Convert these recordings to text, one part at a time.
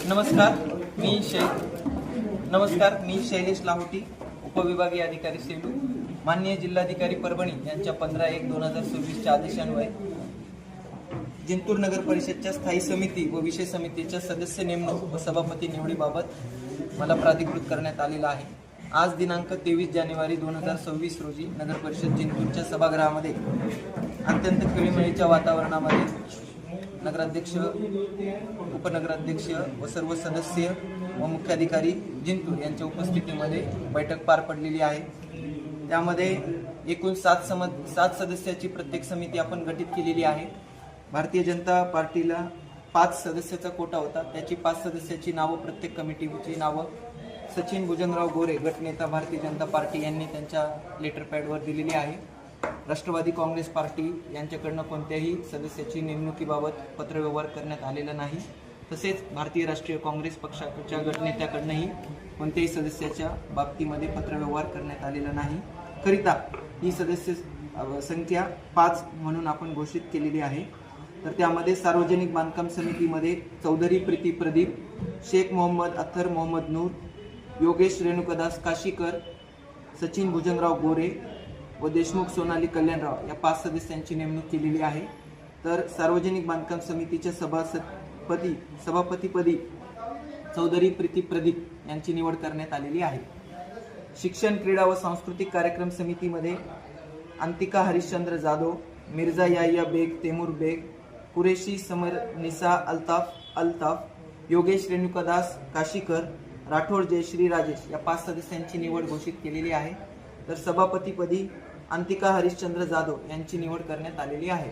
नमस्कार, मी शैलेश लाहोटी, उपविभागीय अधिकारी सेलू. माननीय जिल्हाधिकारी परभणी यांच्या 15/1/2026 आदेशान्वये जिंतूर नगर परिषदच्या स्थायी समिती व विषय समितीच्या सदस्य नेमणूक व सभापती निवडीबाबत मला प्राधिकृत करण्यात आलेला आहे. आज दिनांक 23 जानेवारी 2026 रोजी नगर परिषद जिंतूरच्या सभागृहामध्ये अत्यंत खेळीमेळीच्या वातावरणामध्ये नगराध्यक्ष, उपनगराध्यक्ष व सर्व सदस्य व मुख्याधिकारी जिंतूर यांच्या उपस्थितीमध्ये बैठक पार पडलेली आहे. त्यामध्ये एकूण 7 सदस्याची प्रत्येक समिती आपण गठीत केलेली आहे. भारतीय जनता पार्टीला 5 सदस्याचा कोटा होता. त्याची 5 सदस्याची नावं, प्रत्येक कमिटीची नावं सचिन भुजंगराव गोरे, गटनेता भारतीय जनता पार्टी यांनी त्यांच्या लेटर पॅडवर दिलेली आहे. राष्ट्रवादी काँग्रेस पार्टी यांच्याकडनं कोणत्याही सदस्याची नेमणुकीबाबत पत्रव्यवहार करण्यात आलेला नाही. तसेच भारतीय राष्ट्रीय काँग्रेस पक्षाच्या गटनेत्याकडनंही कोणत्याही सदस्याच्या बाबतीमध्ये पत्रव्यवहार करण्यात आलेला नाही. करिता ही सदस्य संख्या 5 म्हणून आपण घोषित केलेली आहे. तर त्यामध्ये सार्वजनिक बांधकाम समितीमध्ये चौधरी प्रीती प्रदीप, शेख मोहम्मद अथर मोहम्मद नूर, योगेश रेणुकादास काशीकर, सचिन भुजंगराव गोरे व देशमुख सोनाली कल्याणराव या 5 सदस्यांची नेमणूक केलेली आहे. तर सार्वजनिक बांधकाम समितीच्या सभापतीपदी चौधरी प्रीती प्रदीप यांची निवड करण्यात आलेली आहे. शिक्षण, क्रीडा व सांस्कृतिक कार्यक्रम समितीमध्ये अंतिका हरिश्चंद्र जाधव, मिर्झा याहिया बेग तैमूर बेग, कुरेशी समर निसा अल्ताफ, योगेश रेणुकादास काशीकर, राठोड जयश्री राजेश या 5 सदस्यांची निवड घोषित केलेली आहे. तर सभापतीपदी अंतिका हरिश्चंद्र जाधव यांची निवड करण्यात आलेली आहे.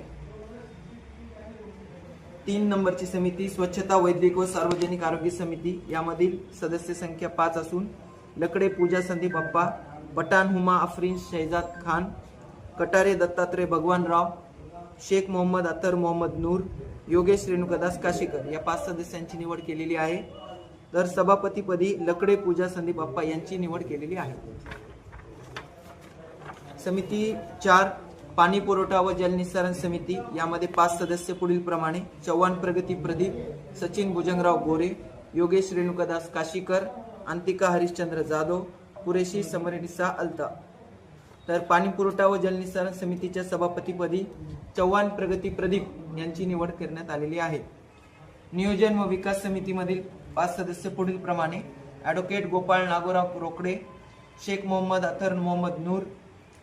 3 नंबरची समिती स्वच्छता, वैद्यक व सार्वजनिक आरोग्य समिती. यामधील सदस्य संख्या 5 असून लकडे पूजा संदीप अप्पा, पठाण हुमा अफरीन शहजाद खान, कटारे दत्तात्रय भगवानराव, शेख मोहम्मद अतर मोहम्मद नूर, योगेश रेणुकादास काशीकर या 5 सदस्यांची निवड केलेली आहे. तर सभापतीपदी लकडे पूजा संदीप अप्पा यांची निवड केलेली आहे. समिती 4 पाणी पुरवठा व जलनिस्सारण समिती. यामध्ये 5 सदस्य पुढील प्रमाणे: चव्हाण प्रगती प्रदीप, सचिन भुजंगराव गोरे, योगेश रेणुकादास काशीकर, अंतिका हरिश्चंद्र जाधव, कुरेशी समरनिसा अल्ताफ. तर पाणी पुरवठा व जलनिस्सारण समितीच्या सभापतीपदी चव्हाण प्रगती प्रदीप यांची निवड करण्यात आलेली आहे. नियोजन व विकास समितीमधील 5 सदस्य पुढील प्रमाणे: ॲडव्होकेट गोपाळ नागोराव रोकडे, शेख मोहम्मद अथर मोहम्मद नूर,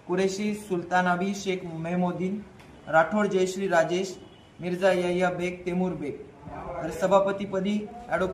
कुरेशी सुलतानाबी शेख मेहमोदीन, राठोड जयश्री राजेश, मिर्झा याहिया बेग तैमूर बेग. तर सभापतीपदी ॲडव्होकेट